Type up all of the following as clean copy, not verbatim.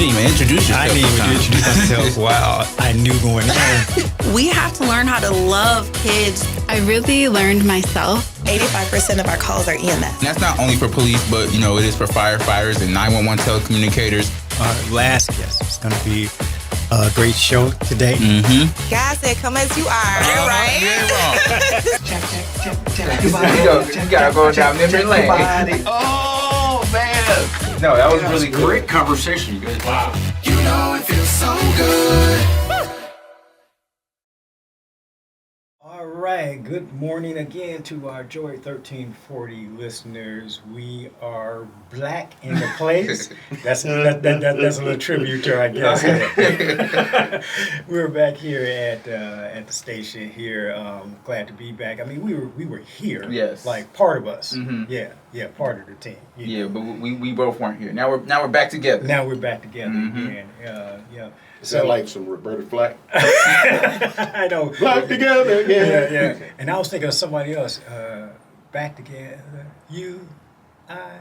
didn't even introduce yourself. I didn't even introduce myself. Wow, I knew going in. We have to learn how to love kids. I really learned myself. 85% of our calls are EMS. And that's not only for police, but, it is for firefighters and 911 telecommunicators. Our last guest is going to be a great show today. Mm-hmm. God said, come as you are, right? You gotta go down memory lane. Oh, man. No, that was really cool. Great conversation, you guys. Wow. You know it feels so good. All right, good morning again to our Joy 1340 listeners. We are black in the place. That's a little tribute to our guest. We're back here at the station here. Glad to be back. I mean, we were here. Yes. Like part of us. Mm-hmm. Yeah, part of the team. Yeah, but we both weren't here. Now we're back together. Now we're back together again. Yeah. Is that like some Roberta Flack? I know. Black together again. Yeah. And I was thinking of somebody else. Back together, you, I,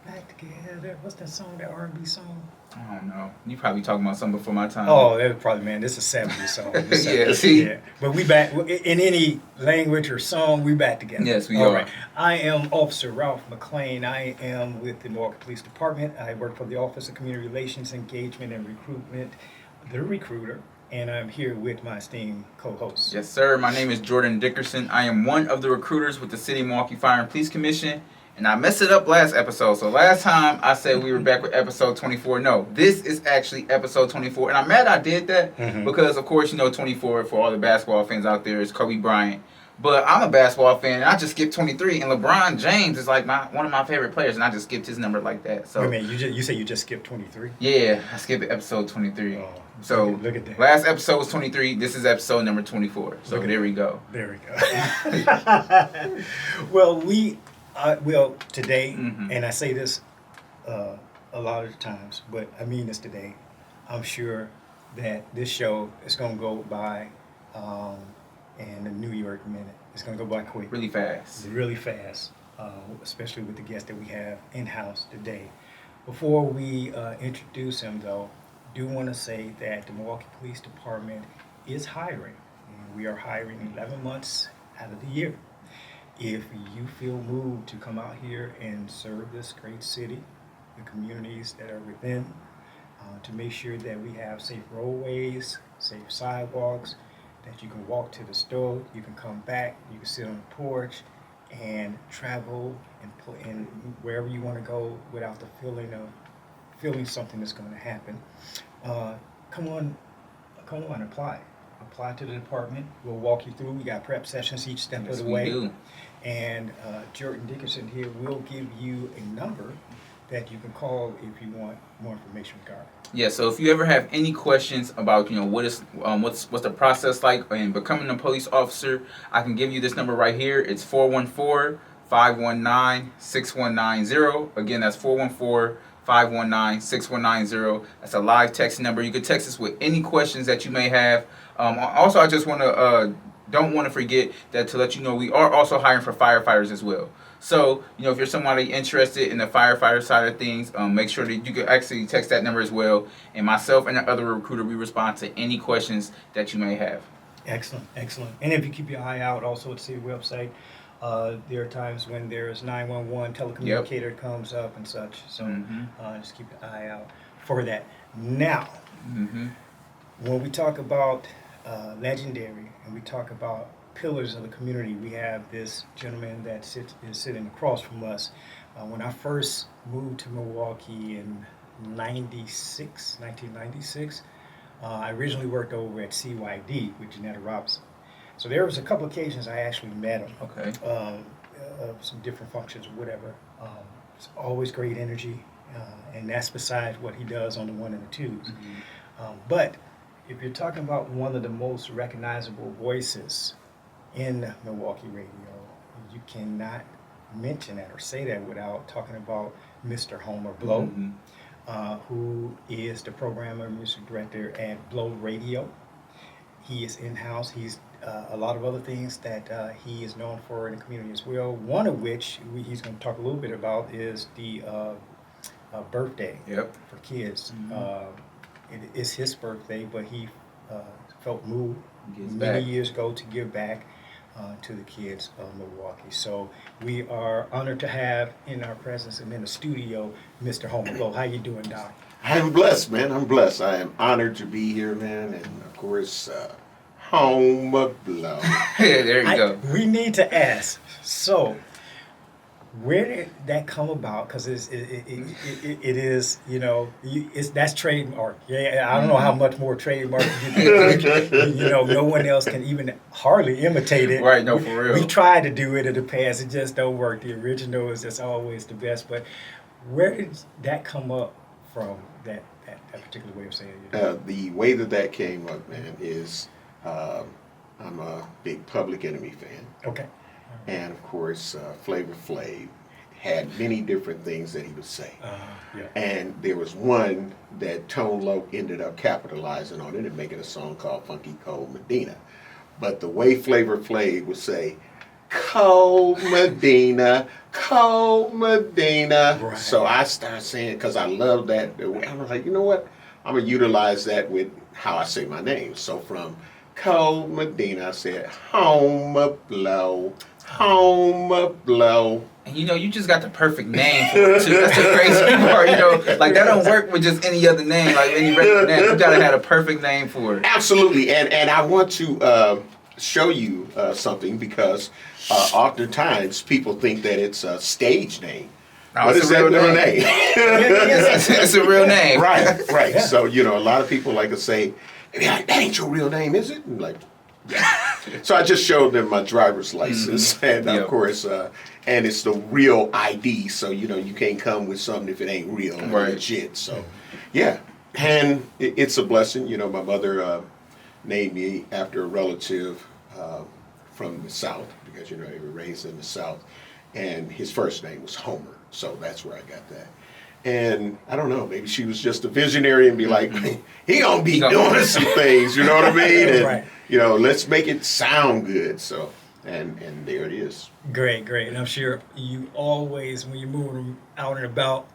back together. What's that song? That R&B song? I don't know. You probably talking about something before my time. Oh, that was probably, man. This is a 70s song. Yeah, see? Yeah. But we back in any language or song. We back together. Yes, we All are. Right. I am Officer Ralph McLean. I am with the Milwaukee Police Department. I work for the Office of Community Relations, Engagement, and Recruitment, the recruiter. And I'm here with my esteemed co-host. Yes, sir. My name is Jordan Dickerson. I am one of the recruiters with the City of Milwaukee Fire and Police Commission. And I messed it up last episode. So last time I said we were back with episode 24. No, this is actually episode 24. And I'm mad I did that because, of course, 24 for all the basketball fans out there is Kobe Bryant. But I'm a basketball fan, and I just skipped 23. And LeBron James is like one of my favorite players, and I just skipped his number like that. So Wait a minute, you say you just skipped 23? Yeah, I skipped epised 23. Oh, so look at that. Last episode was 23. This is episode number 24. So there we go. There we go. Well, today, and I say this a lot of times, but I mean this today, I'm sure that this show is going to go by in a New York minute. It's going to go by quick. Really fast. Really fast, especially with the guest that we have in-house today. Before we introduce him, though, I do want to say that the Milwaukee Police Department is hiring. And we are hiring 11 months out of the year. If you feel moved to come out here and serve this great city, the communities that are within, to make sure that we have safe roadways, safe sidewalks, that you can walk to the store, you can come back, you can sit on the porch and travel and wherever you want to go without the feeling something is going to happen. Come on, apply. Apply to the department. We'll walk you through. We got prep sessions each step of the way. Do. And Jordan Dickerson here will give you a number that you can call if you want more information regarding. Yeah, so if you ever have any questions about, what's the process like in becoming a police officer, I can give you this number right here. It's 414-519-6190. Again, that's 414-519-6190. That's a live text number. You can text us with any questions that you may have. Also, I just want to don't want to forget that to let you know we are also hiring for firefighters as well. So, if you're somebody interested in the firefighter side of things, make sure that you can actually text that number as well. And myself and the other recruiter, we respond to any questions that you may have. Excellent. And if you keep your eye out also at the city website, there are times when there's 911 telecommunicator comes up and such. So just keep your eye out for that. Now, when we talk about legendary and we talk about pillars of the community, we have this gentleman that is sitting across from us. When I first moved to Milwaukee in 1996, I originally worked over at CYD with Janetta Robinson. So there was a couple occasions I actually met him. Okay. Some different functions or whatever. It's always great energy, and that's besides what he does on the one and the twos. But if you're talking about one of the most recognizable voices in Milwaukee radio, you cannot mention that or say that without talking about Mr. Homer Blow, who is the programmer and music director at Blow Radio. He is in-house. He's a lot of other things that he is known for in the community as well, one of which he's going to talk a little bit about is the birthday Yep. for kids. It is his birthday, but he felt moved Gives many back. years ago to give back to the kids of Milwaukee. So we are honored to have in our presence and in the studio, Mr. Homer Blow. How you doing, Doc? I'm blessed, man. I'm blessed. I am honored to be here, man. And of course, home of blow. Yeah, there you go. We need to ask. So, where did that come about? Because it is, you know, that's trademark. Yeah, I don't know how much more trademark you can. You know, no one else can even hardly imitate it. Right, no, for real. We tried to do it in the past. It just don't work. The original is just always the best. But where did that come up from? That particular way of saying it. The way that came up, man, is I'm a big Public Enemy fan. Okay. And of course, Flavor Flav had many different things that he would say. Yeah. And there was one that Tone Loc ended up capitalizing on it and making a song called Funky Cold Medina. But the way Flavor Flav would say, Cold Medina, Cold Medina. Right. So I started saying, because I love that. I was like, you know what? I'm going to utilize that with how I say my name. So from Cold Medina, I said, home of blow, home of blow. And you know, you just got the perfect name for it too. That's the crazy part, you know. Like that don't work with just any other name, like any regular name. You gotta have a perfect name for it. Absolutely, and I want to show you something because oftentimes people think that it's a stage name. No, What it's is a that real little name. name? It's a real name. Right, right. Yeah. So, you know, a lot of people like to say, hey, that ain't your real name, is it? And like, yeah. So I just showed them my driver's license, and Yep. of course, and it's the real ID, so, you know, you can't come with something if it ain't real and Right. legit. So, yeah. And it's a blessing. You know, my mother named me after a relative from the South, because, you know, they were raised in the South, and his first name was Homer. So that's where I got that. And I don't know, maybe she was just a visionary and be like, he gonna be doing some things, you know what I mean? And, Right. you know, let's make it sound good. So, and there it is. Great. And I'm sure you always, when you're moving out and about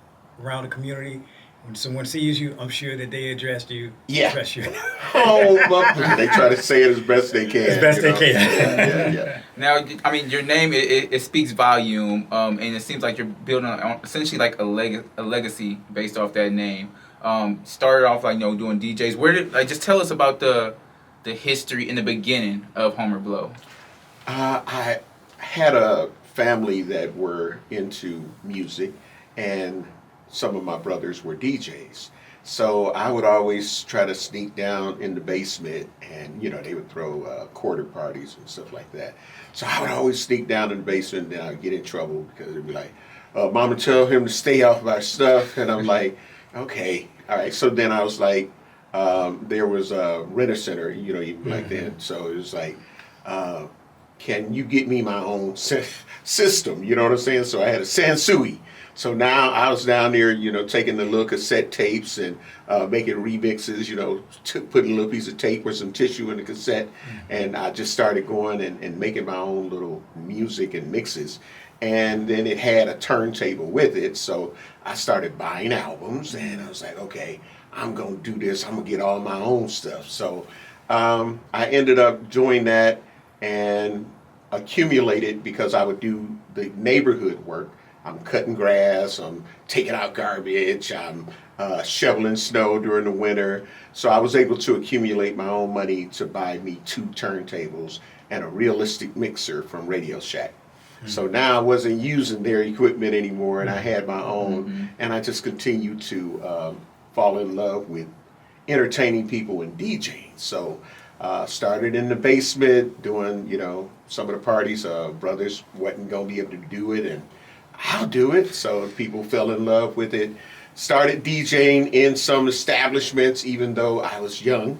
around the community, when someone sees you, I'm sure that they address you. Yeah. Address you. They try to say it as best they can. As best you they know? can. Yeah. Now, I mean, your name it speaks volume, and it seems like you're building on essentially like a legacy based off that name. Started off like, you know, doing DJs. Where did just tell us about the history in the beginning of Homer Blow? I had a family that were into music, and some of my brothers were DJs. So I would always try to sneak down in the basement, and, you know, they would throw quarter parties and stuff like that. So I would always sneak down in the basement, and then I would get in trouble because they'd be like, Mama, tell him to stay off my stuff. And I'm like, okay, all right. So then I was like, there was a Rent-A-Center, you know, even like then. So it was like, can you get me my own system? You know what I'm saying? So I had a Sansui. So now I was down there, you know, taking the little cassette tapes and making remixes, you know, putting a little piece of tape or some tissue in the cassette. And I just started going and making my own little music and mixes. And then it had a turntable with it. So I started buying albums, and I was like, okay, I'm going to do this. I'm going to get all my own stuff. So I ended up doing that and accumulated, because I would do the neighborhood work. I'm cutting grass, I'm taking out garbage, I'm shoveling snow during the winter. So I was able to accumulate my own money to buy me 2 turntables and a realistic mixer from Radio Shack. So now I wasn't using their equipment anymore, and I had my own, and I just continued to fall in love with entertaining people and DJing. So started in the basement doing, you know, some of the parties. Brothers wasn't going to be able to do it, and I'll do it. So people fell in love with it. Started DJing in some establishments, even though I was young,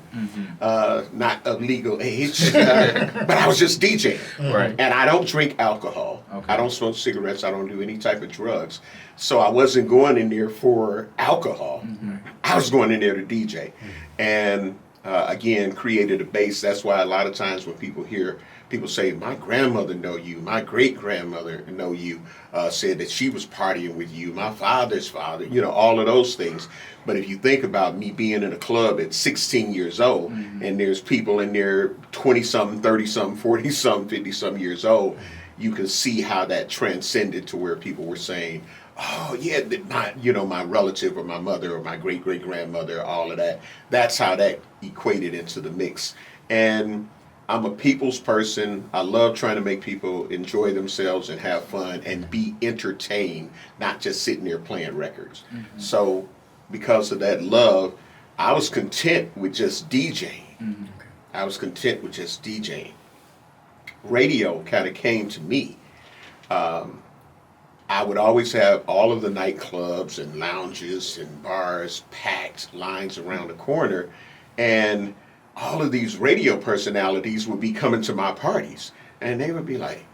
not of legal age, but I was just DJing. Right. And I don't drink alcohol. Okay. I don't smoke cigarettes. I don't do any type of drugs. So I wasn't going in there for alcohol. I was going in there to DJ. And again, created a base. That's why a lot of times when people hear people say, my grandmother know you, my great-grandmother know you, said that she was partying with you, my father's father, all of those things. But if you think about me being in a club at 16 years old, and there's people in there 20-something, 30-something, 40-something, 50-something years old, you can see how that transcended to where people were saying, oh yeah, my relative or my mother or my great-great-grandmother, all of that. That's how that equated into the mix. And I'm a people's person. I love trying to make people enjoy themselves and have fun and be entertained, not just sitting there playing records. So because of that love, I was content with just DJing. I was content with just DJing. Radio kind of came to me. I would always have all of the nightclubs and lounges and bars packed, lines around the corner, and all of these radio personalities would be coming to my parties, and they would be like,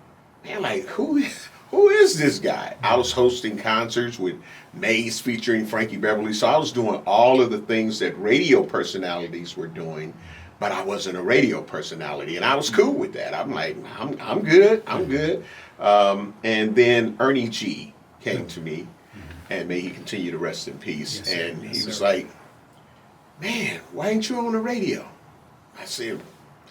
man, like, who is this guy? I was hosting concerts with Maze featuring Frankie Beverly, so I was doing all of the things that radio personalities were doing, but I wasn't a radio personality, and I was cool with that. I'm like, I'm good. And then Ernie G came to me, and may he continue to rest in peace. Yes, sir. And he Yes, was sir. like, man, why ain't you on the radio? I said,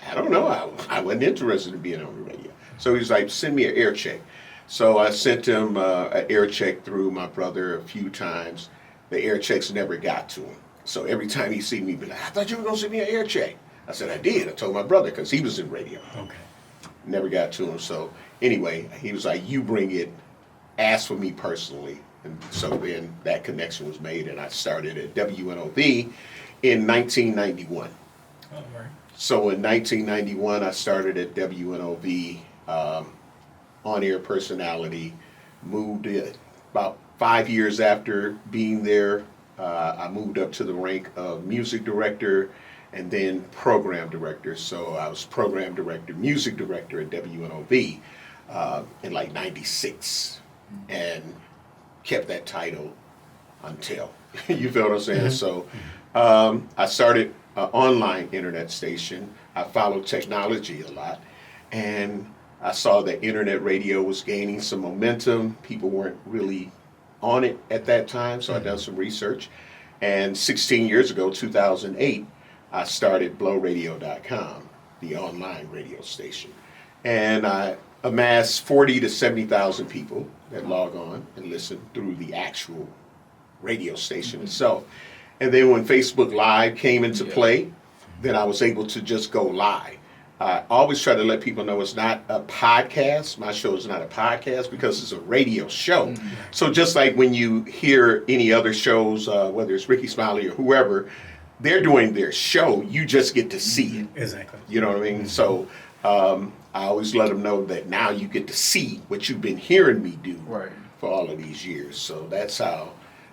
I don't know. I wasn't interested in being on the radio. So he was like, send me an air check. So I sent him an air check through my brother a few times. The air checks never got to him. So every time he see me, he'd be like, I thought you were going to send me an air check. I said, I did. I told my brother because he was in radio. Okay. Never got to him. So anyway, he was like, you bring it, ask for me personally. And so then that connection was made, and I started at WNOV in 1991. All right. So in 1991, I started at WNOV, on-air personality, moved it. About 5 years after being there, I moved up to the rank of music director and then program director. So I was program director, music director at WNOV in like 96 and kept that title until, you feel what I'm saying? So I started an online internet station. I followed technology a lot, and I saw that internet radio was gaining some momentum. People weren't really on it at that time, so I done some research. And 16 years ago, 2008, I started blowradio.com, the online radio station. And I amassed 40 to 70,000 people that log on and listen through the actual radio station itself. And then when Facebook Live came into play, then I was able to just go live. I always try to let people know it's not a podcast. My show is not a podcast because it's a radio show. So just like when you hear any other shows, whether it's Ricky Smiley or whoever, they're doing their show. You just get to see it. Exactly. You know what I mean? So I always let them know that now you get to see what you've been hearing me do for all of these years. So that's how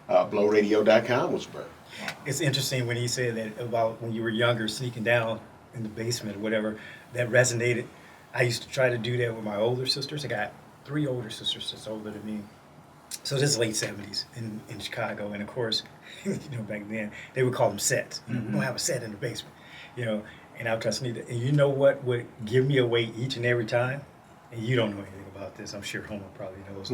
blowradio.com was birthed. It's interesting when he said that about when you were younger, sneaking down in the basement or whatever, that resonated. I used to try to do that with my older sisters. I got 3 older sisters that's older than me. So this is late 70s in Chicago. And of course, back then, they would call them sets. We're going to have a set in the basement, and I would try to sneak it. And you know what would give me away each and every time? And you don't know anything about this. I'm sure Homer probably knows.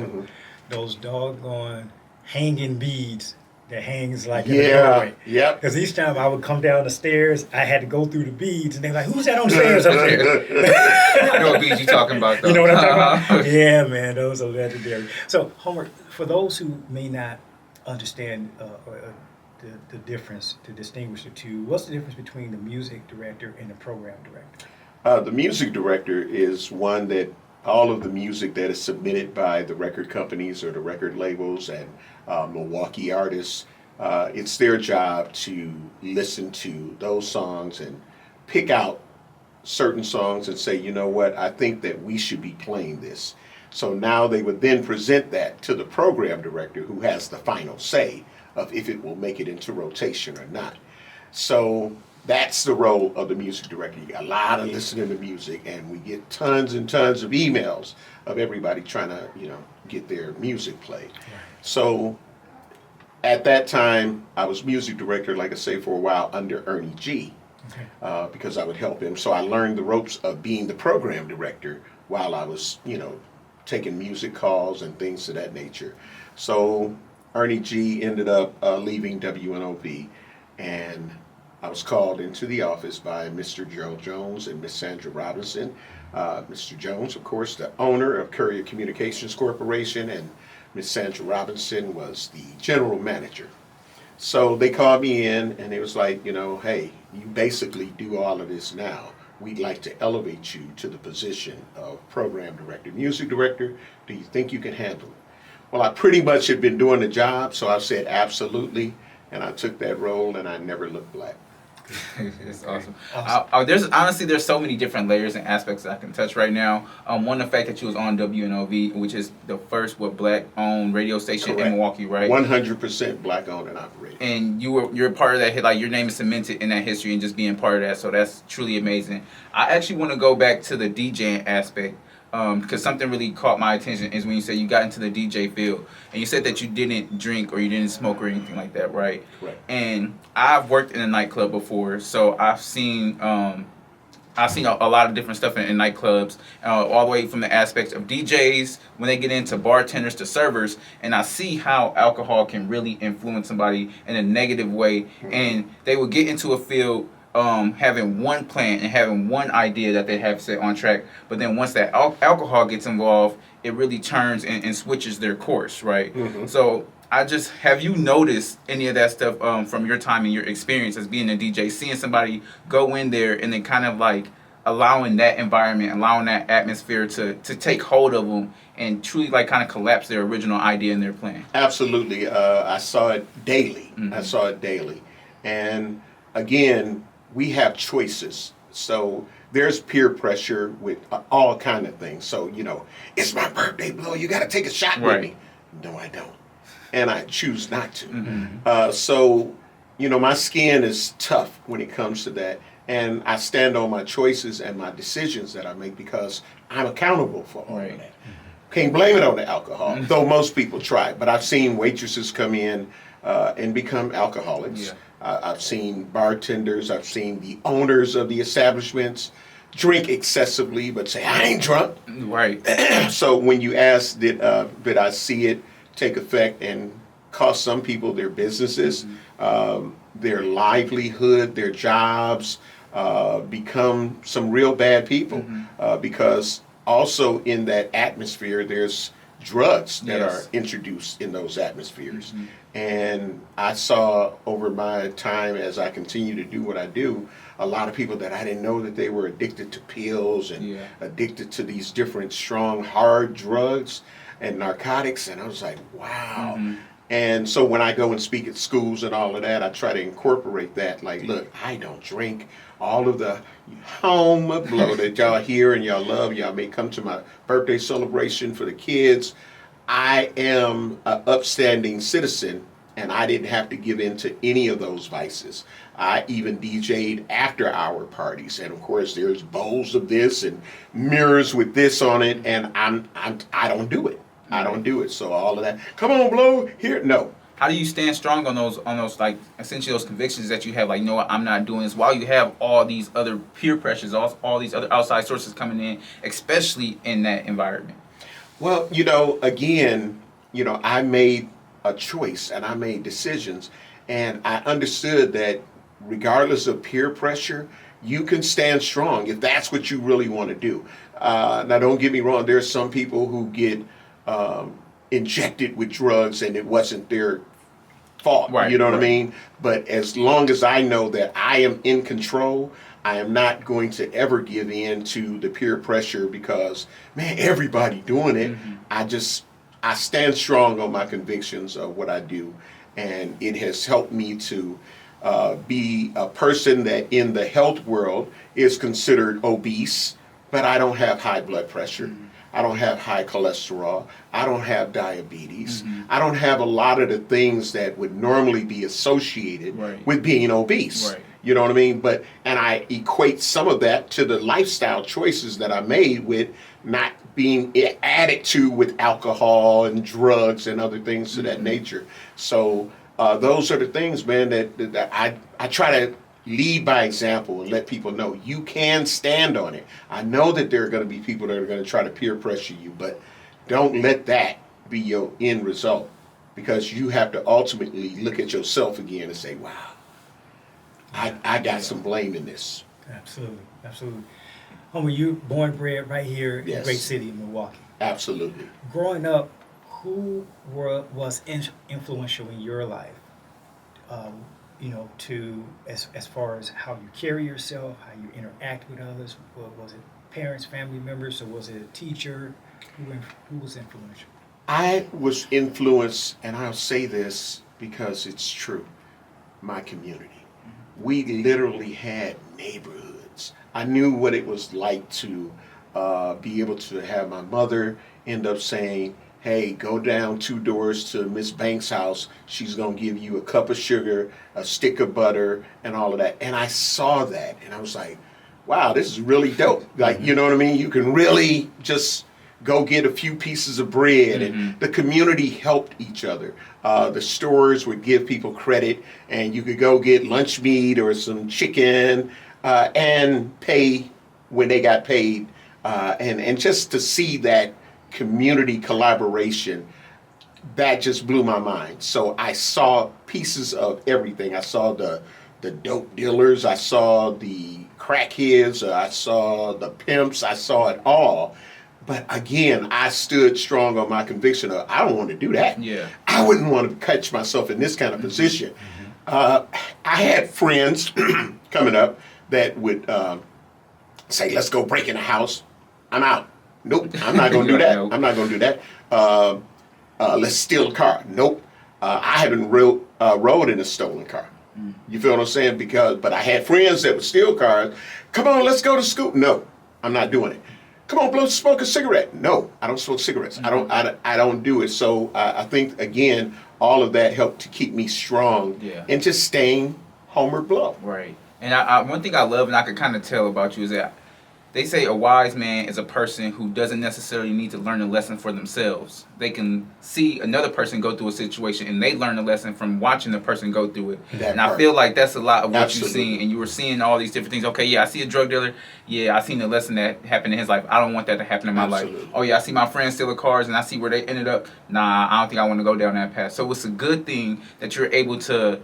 Those doggone hanging beads that hangs like in the doorway. Because each time I would come down the stairs, I had to go through the beads, and they're like, "Who's that on the stairs up there?" I know what beads you're talking about, though. You know what I'm talking about? Yeah, man, those are legendary. So, Homer, for those who may not understand the difference, to distinguish the two, what's the difference between the music director and the program director? The music director is one that all of the music that is submitted by the record companies or the record labels and Milwaukee artists, it's their job to listen to those songs and pick out certain songs and say, you know what, I think that we should be playing this. So now they would then present that to the program director, who has the final say of if it will make it into rotation or not. So that's the role of the music director. You got a lot of listening to music, and we get tons and tons of emails of everybody trying to, get their music played. So at that time, I was music director, like I say, for a while under Ernie G. because I would help him. So I learned the ropes of being the program director while I was, taking music calls and things of that nature. So Ernie G ended up leaving WNOV, and I was called into the office by Mr. Gerald Jones and Miss Sandra Robinson. Mr. Jones, of course, the owner of Courier Communications Corporation, and Miss Sandra Robinson was the general manager. So they called me in, and it was like, hey, you basically do all of this now. We'd like to elevate you to the position of program director, music director. Do you think you can handle it? Well, I pretty much had been doing the job, so I said absolutely, and I took that role, and I never looked back. It's awesome. There's so many different layers and aspects that I can touch right now. One, the fact that you was on WNOV, which is the first black-owned radio station Correct. in Milwaukee, right? 100% black-owned and operated. And you're part of that. Like, your name is cemented in that history, and just being part of that. So that's truly amazing. I actually want to go back to the DJing aspect. Because something really caught my attention is when you said you got into the DJ field, and you said that you didn't drink or you didn't smoke or anything like that, right? Correct. And I've worked in a nightclub before, so I've seen a lot of different stuff in nightclubs, all the way from the aspects of DJs when they get into bartenders to servers, and I see how alcohol can really influence somebody in a negative way, and they will get into a field having one plan and having one idea that they have set on track, but then once that alcohol gets involved, it really turns and switches their course, right? Mm-hmm. So have you noticed any of that stuff from your time and your experience as being a DJ, seeing somebody go in there and then kind of like allowing that environment, allowing that atmosphere to take hold of them and truly like kind of collapse their original idea and their plan? Absolutely. I saw it daily. Mm-hmm. I saw it daily. And again, we have choices. So there's peer pressure with all kind of things. So, it's my birthday, Blow. You got to take a shot with me. No, I don't. And I choose not to. Mm-hmm. So, my skin is tough when it comes to that. And I stand on my choices and my decisions that I make because I'm accountable for all of that. Can't blame it on the alcohol, though most people try. But I've seen waitresses come in and become alcoholics. Yeah. I've seen bartenders, I've seen the owners of the establishments drink excessively, but say, I ain't drunk. Right. So when you ask, did I see it take effect and cost some people their businesses, their livelihood, their jobs, become some real bad people? Because also in that atmosphere, there's drugs that are introduced in those atmospheres. And I saw over my time as I continue to do what I do, a lot of people that I didn't know that they were addicted to pills and addicted to these different strong, hard drugs and narcotics. And I was like, wow. And so when I go and speak at schools and all of that, I try to incorporate that. Like, look, I don't drink. All of the home blow that y'all hear and y'all love, y'all may come to my birthday celebration for the kids. I am an upstanding citizen, and I didn't have to give in to any of those vices. I even DJ'd after hour parties, and of course there's bowls of this and mirrors with this on it, and I don't do it. I don't do it. So all of that, come on, Blow, here, no. How do you stand strong on those like essentially those convictions that you have, like, what, I'm not doing this, while you have all these other peer pressures, all these other outside sources coming in, especially in that environment? Well, again, I made a choice and I made decisions, and I understood that regardless of peer pressure, you can stand strong if that's what you really want to do. Now, don't get me wrong, there's some people who get injected with drugs and it wasn't their fault, right, you know what I mean? But as long as I know that I am in control, I am not going to ever give in to the peer pressure because, man, everybody doing it. I stand strong on my convictions of what I do, and it has helped me to be a person that in the health world is considered obese, but I don't have high blood pressure. I don't have high cholesterol. I don't have diabetes. I don't have a lot of the things that would normally be associated with being obese. Right. You know what I mean? And I equate some of that to the lifestyle choices that I made with not being added to with alcohol and drugs and other things of that nature. So those are the things, man, that I try to, lead by example and let people know you can stand on it. I know that there are going to be people that are going to try to peer pressure you, but don't let that be your end result, because you have to ultimately look at yourself again and say, wow, I got some blame in this. Absolutely, absolutely. Homie, you born and bred right here in the Yes. great city of Milwaukee. Absolutely. Growing up, who was influential in your life? To as far as how you carry yourself, how you interact with others. Was it parents, family members, or was it a teacher? Who was influential? I was influenced, and I'll say this because it's true, my community. We literally had neighborhoods. I knew what it was like to be able to have my mother end up saying, hey, go down 2 doors to Miss Banks' house. She's going to give you a cup of sugar, a stick of butter, and all of that. And I saw that, and I was like, wow, this is really dope. Like, you know what I mean? You can really just go get a few pieces of bread, and the community helped each other. The stores would give people credit, and you could go get lunch meat or some chicken and pay when they got paid. And just to see that community collaboration, that just blew my mind. So I saw pieces of everything. I saw the dope dealers, I saw the crackheads, I saw the pimps, I saw it all. But again, I stood strong on my conviction of I don't want to do that. Yeah. I wouldn't want to catch myself in this kind of position. I had friends coming up that would say, let's go break in a house. I'm out. Nope, I'm not going to do that. Nope. I'm not going to do that. Let's steal a car. Nope. I haven't rode in a stolen car. You feel what I'm saying? But I had friends that would steal cars. Come on, let's go to school. No, I'm not doing it. Come on, smoke a cigarette. No, I don't smoke cigarettes. I don't do it. So I think, again, all of that helped to keep me strong and just staying homeward blow. Right. And one thing I love and I could kind of tell about you is that they say a wise man is a person who doesn't necessarily need to learn a lesson for themselves. They can see another person go through a situation and they learn a lesson from watching the person go through it. I feel like that's a lot of what you've seen. And you were seeing all these different things. Okay, yeah, I see a drug dealer. Yeah, I seen the lesson that happened in his life. I don't want that to happen in my life. Oh, yeah, I see my friends stealing cars and I see where they ended up. Nah, I don't think I want to go down that path. So it's a good thing that you're able to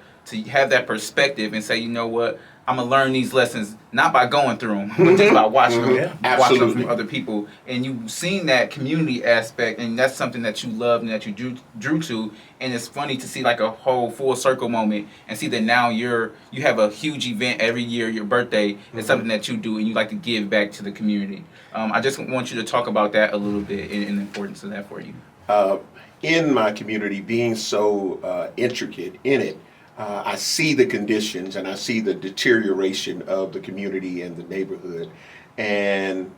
have that perspective and say, you know what? I'm going to learn these lessons, not by going through them, but just by watching them, watching them from other people. And you've seen that community aspect, and that's something that you love and that you drew to. And it's funny to see like a whole full circle moment and see that now you have a huge event every year, your birthday. It's something that you do and you like to give back to the community. I just want you to talk about that a little bit and the importance of that for you. In my community, being so intricate in it, I see the conditions and I see the deterioration of the community and the neighborhood, and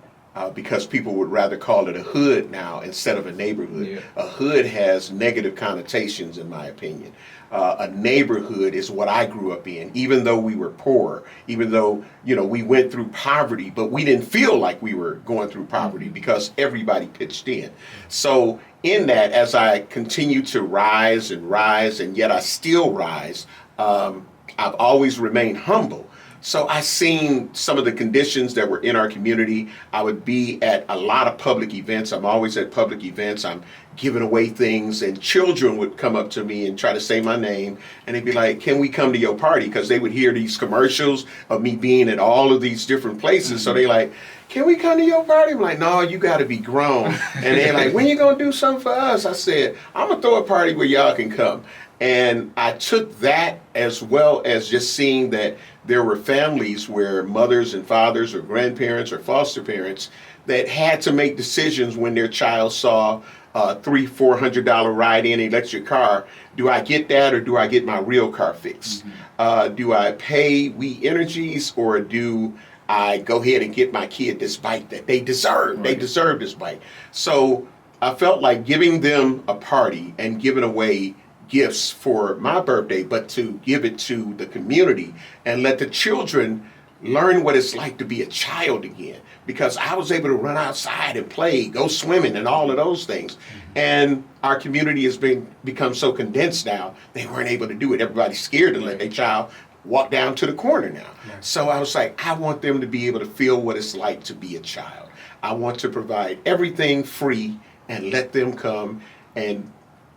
because people would rather call it a hood now instead of a neighborhood. A hood has negative connotations, in my opinion. A neighborhood is what I grew up in, even though we were poor, even though we went through poverty, but we didn't feel like we were going through poverty because everybody pitched in. So in that, as I continue to rise, and yet I still rise, I've always remained humble. So I seen some of the conditions that were in our community. I would be at a lot of public events. I'm always at public events. I'm giving away things, and children would come up to me and try to say my name, and they'd be like, can we come to your party? Because they would hear these commercials of me being at all of these different places. So they like, can we come to your party? I'm like, no, you got to be grown. And they're like, when you going to do something for us? I said, I'm going to throw a party where y'all can come. And I took that, as well as just seeing that there were families where mothers and fathers or grandparents or foster parents that had to make decisions when their child saw a $300-400 ride-in electric car. Do I get that, or do I get my real car fixed? Do I pay We Energies, or do I go ahead and get my kid this bike that they deserve? Right. They deserve this bike. So I felt like giving them a party and giving away gifts for my birthday, but to give it to the community and let the children learn what it's like to be a child again. Because I was able to run outside and play, go swimming and all of those things. And our community has become so condensed now, they weren't able to do it. Everybody's scared to let their child walk down to the corner now. Right. So I was like, I want them to be able to feel what it's like to be a child. I want to provide everything free and let them come, and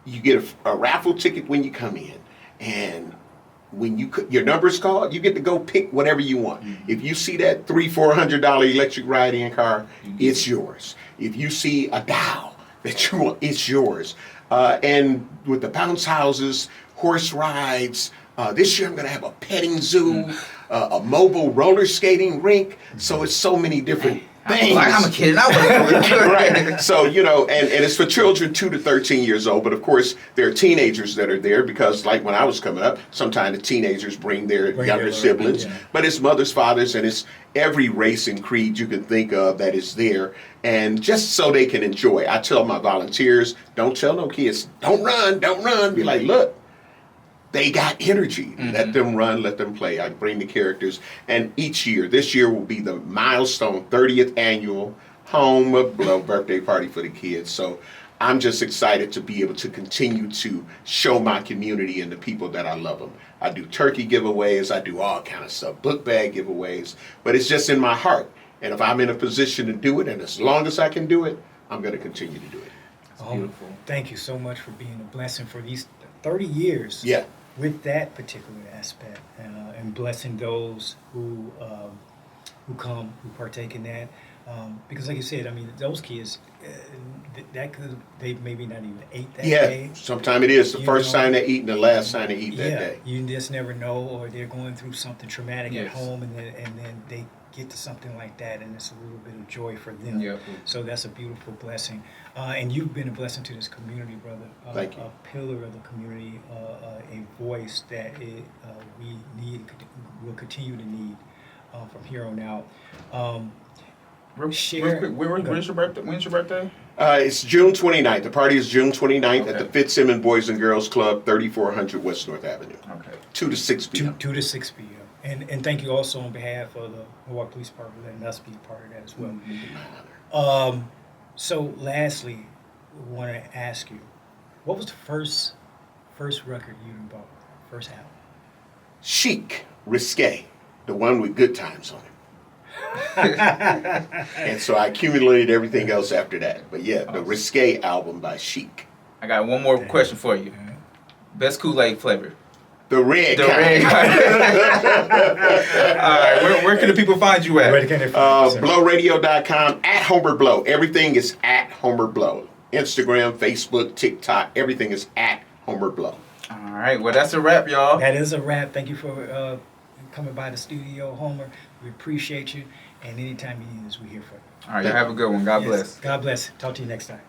you get a raffle ticket when you come in, and when your number's called, you get to go pick whatever you want. If you see that $300-400 electric ride-in car, it's yours. If you see a Dow that you want, it's yours. And with the bounce houses, horse rides, this year I'm going to have a petting zoo, a mobile roller skating rink. So it's so many different things. Like I'm a kid and I work for it. Right. So, and it's for children 2 to 13 years old. But of course, there are teenagers that are there because, like when I was coming up, sometimes the teenagers bring their younger siblings. Yeah. But it's mothers, fathers, and it's every race and creed you can think of that is there. And just so they can enjoy. I tell my volunteers, don't tell no kids, don't run, don't run. Be like, look. They got energy. Let them run, let them play. I bring the characters. And each year, this year will be the milestone 30th annual Home of Blow birthday party for the kids. So I'm just excited to be able to continue to show my community and the people that I love them. I do turkey giveaways. I do all kind of stuff, book bag giveaways. But it's just in my heart. And if I'm in a position to do it, and as long as I can do it, I'm going to continue to do it. Beautiful. Thank you so much for being a blessing for these 30 years. Yeah. With that particular aspect, and blessing those who come, who partake in that, because like you said, I mean, those kids, they maybe not even ate that day. Yeah, sometimes it is the You first know, time they eat and the last time they eat that day. You just never know, or they're going through something traumatic at Yes. home, and then they get to something like that, and it's a little bit of joy for them. Yep. So that's a beautiful blessing, and you've been a blessing to this community, brother. Thank you. A pillar of the community, a voice that we need, will continue to need from here on out. Real Share- quick, when's your birthday? When's your birthday? It's June 29th. The party is June 29th at the Fitzsimmons Boys and Girls Club, 3400 West North Avenue. Okay. 2 to 6 p.m. 2 to 6 p.m. And thank you also on behalf of the Milwaukee Police Department for letting us be part of that as well. So lastly, I want to ask you, what was the first record you bought? First album? Chic, Risque, the one with good times on it. And so I accumulated everything else after that. But yeah, the Risque album by Chic. I got one more question for you. Best Kool-Aid flavor. The red The kind. red kind. All right, where can the people find you at? Where can they find you, sir? Blowradio.com, at Homer Blow. Everything is at Homer Blow. Instagram, Facebook, TikTok, everything is at Homer Blow. All right, well, that's a wrap, y'all. That is a wrap. Thank you for coming by the studio, Homer. We appreciate you. And anytime you need us, we're here for you. All right, y'all have a good one. God Yes. bless. God bless. Talk to you next time.